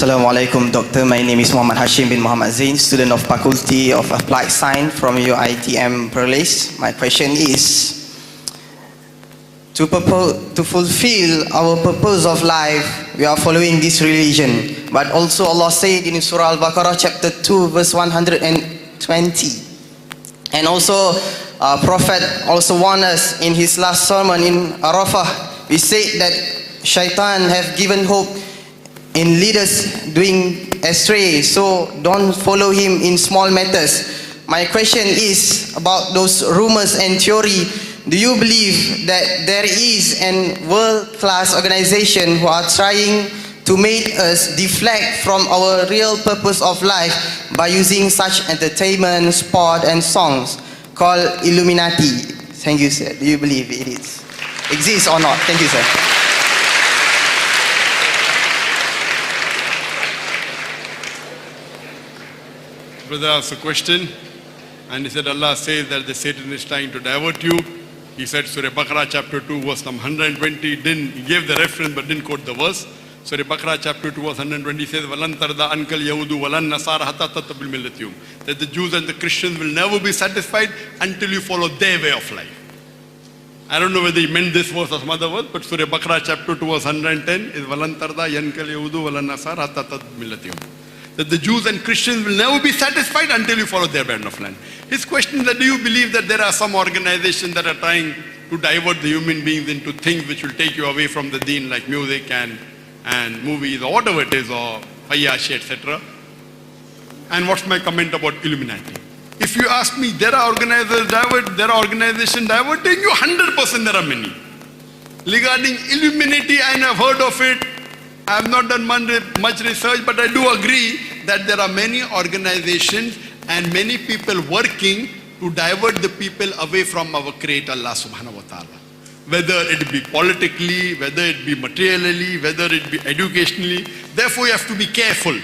Assalamualaikum, Doctor. My name is Muhammad Hashim bin Muhammad Zain, student of Faculty of Applied Science from UiTM Perlis. My question is, to fulfill our purpose of life, we are following this religion. But also Allah said in Surah Al-Baqarah chapter 2 verse 120. And also Prophet also warned us in his last sermon in Arafah. We said that Shaitan have given hope in leaders doing astray, so don't follow him in small matters. My question is about those rumors and theory. Do you believe that there is a world-class organization who are trying to make us deflect from our real purpose of life by using such entertainment, sport and songs called Illuminati? Thank you, sir. Do you believe it exists or not? Thank you, sir. Brother asked a question and he said Allah says that the Satan is trying to divert you. He said Surah Baqarah chapter 2 verse number 120, he gave the reference but didn't quote the verse. Surah Baqarah chapter 2 verse 120 says وَلَن تَرْضَ عَنْكَ الْيَهُودُ وَلَن نَصَارَ حَتَّى تَتَّبِعَ مِلَّتَهُمْ, that the Jews and the Christians will never be satisfied until you follow their way of life. I don't know whether he meant this verse or some other verse, but Surah Baqarah chapter 2 verse 110 is وَلَن تَرْضَ عَنْكَ الْيَهُودُ وَلَن نَصَارَ حَتَّى تَتَّبِعَ مِلَّتَهُم, that the Jews and Christians will never be satisfied until you follow their band of land. His question is that do you believe that there are some organizations that are trying to divert the human beings into things which will take you away from the deen, like music and movies or whatever it is, or Fayyashi, etc. And what's my comment about Illuminati? If you ask me, there are organizations diverting you, 100% there are many. Regarding Illuminati, I have heard of it. I have not done much research, but I do agree that there are many organizations and many people working to divert the people away from our Creator Allah subhanahu wa ta'ala. Whether it be politically, whether it be materially, whether it be educationally. Therefore you have to be careful.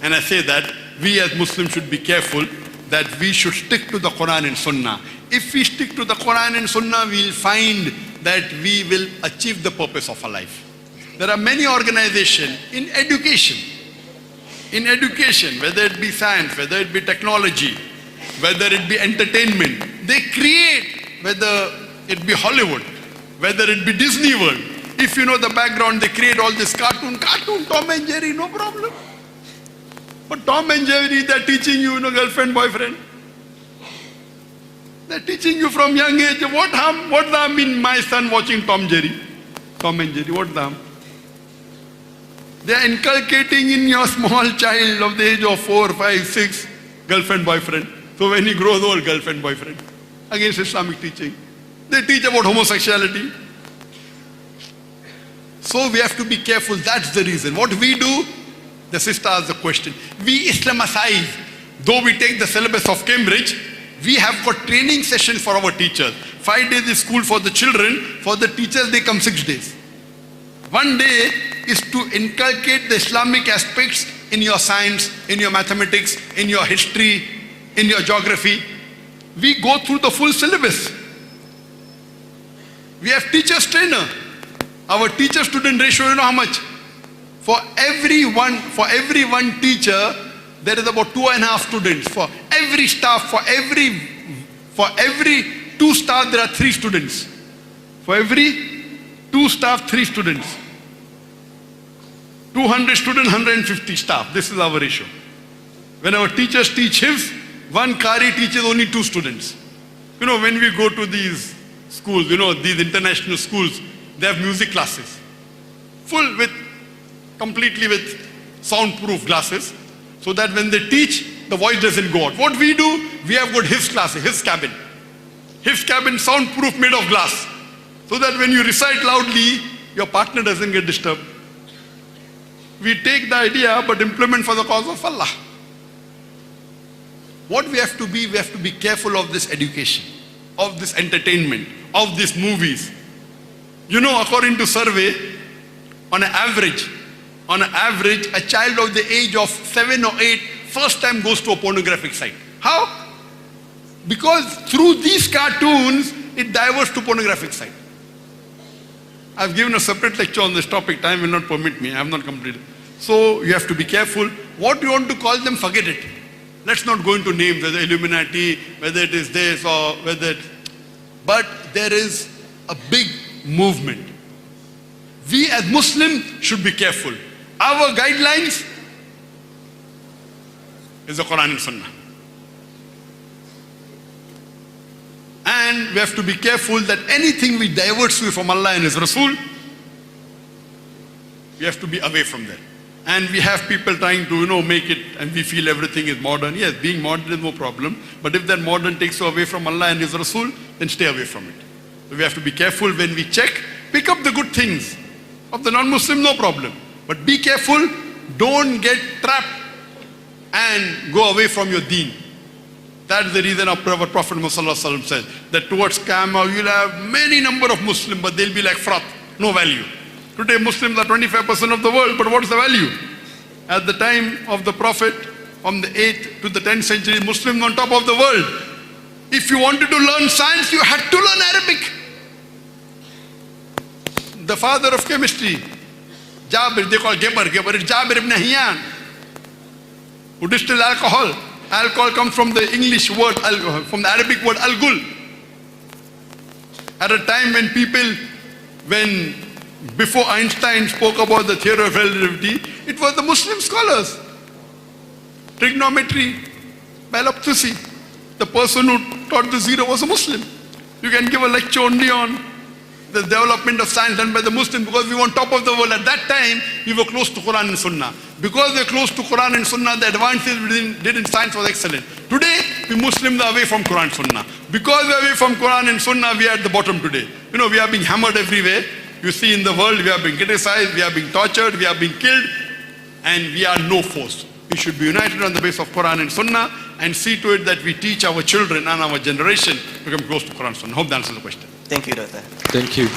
And I say that we as Muslims should be careful, that we should stick to the Quran and Sunnah. If we stick to the Quran and Sunnah, we will find that we will achieve the purpose of our life. There are many organizations in education, whether it be science, whether it be technology, whether it be entertainment. They create, whether it be Hollywood, whether it be Disney World. If you know the background, they create all this cartoon, Tom and Jerry, no problem. But Tom and Jerry, they're teaching you, girlfriend, boyfriend. They're teaching you from young age. What harm in my son watching Tom and Jerry? What harm? They are inculcating in your small child of the age of 4, 5, 6, girlfriend, boyfriend. So when he grows old, girlfriend, boyfriend. Against Islamic teaching. They teach about homosexuality. So we have to be careful. That's the reason. What we do, the sister asked the question. We Islamicize. Though we take the syllabus of Cambridge, we have got training sessions for our teachers. 5 days is school for the children. For the teachers, they come 6 days. 1 day is to inculcate the Islamic aspects in your science, in your mathematics, in your history, in your geography. We go through the full syllabus. We have teachers trainer. Our teacher-student ratio, you know how much? For every one teacher, there is about 2.5 students. For every staff, for every 2 staff, there are 3 students. For every 2 staff, 3 students. 200 students, 150 staff. This is our ratio. When our teachers teach Hifz, one Qari teaches only 2 students. When we go to these schools, these international schools, they have music classes. Completely with soundproof glasses, so that when they teach, the voice doesn't go out. What we do, we have got Hifz classes, Hifz cabin. Hifz cabin, soundproof, made of glass. So that when you recite loudly, your partner doesn't get disturbed. We take the idea but implement for the cause of Allah. What we have to be careful of this education, of this entertainment, of these movies. According to survey, on an average, a child of the age of 7 or 8 first time goes to a pornographic site. How? Because through these cartoons, it diverts to pornographic site. I've given a separate lecture on this topic. Time will not permit me. I have not completed. So you have to be careful. What you want to call them, forget it. Let's not go into names, whether Illuminati, whether it is this or whether it... But there is a big movement. We as Muslims should be careful. Our guidelines is the Quran and Sunnah. And we have to be careful that anything we diverts you from Allah and His Rasul, we have to be away from that. And we have people trying to, make it, and we feel everything is modern. Yes, being modern is no problem. But if that modern takes you away from Allah and His Rasul, then stay away from it. So we have to be careful when we check. Pick up the good things. Of the non-Muslim, no problem. But be careful. Don't get trapped and go away from your deen. That's the reason our Prophet Muhammad said that towards Qiyamah you'll have many number of Muslims, but they'll be like froth, no value. Today Muslims are 25% of the world, but what's the value? At the time of the Prophet, from the 8th to the 10th century, Muslims on top of the world. If you wanted to learn science, you had to learn Arabic. The father of chemistry, Jabir, they call Geber is Jabir ibn Hayyan, who distilled alcohol. Alcohol comes from the English word, from the Arabic word al-gul. At a time when before Einstein spoke about the theory of relativity, it was the Muslim scholars. Trigonometry, Balaptusi, the person who taught the zero was a Muslim. You can give a lecture only on the development of science done by the Muslims, because we were on top of the world. At that time, we were close to Quran and Sunnah. Because we were close to Quran and Sunnah, the advances we did in science was excellent. Today, we Muslims are away from Quran and Sunnah. Because we are away from Quran and Sunnah, we are at the bottom today. We are being hammered everywhere. You see in the world, we are being criticized, we are being tortured, we are being killed, and we are no force. We should be united on the basis of Quran and Sunnah and see to it that we teach our children and our generation to become close to Quran and Sunnah. Hope that answers the question. Thank you, Doctor. Thank you.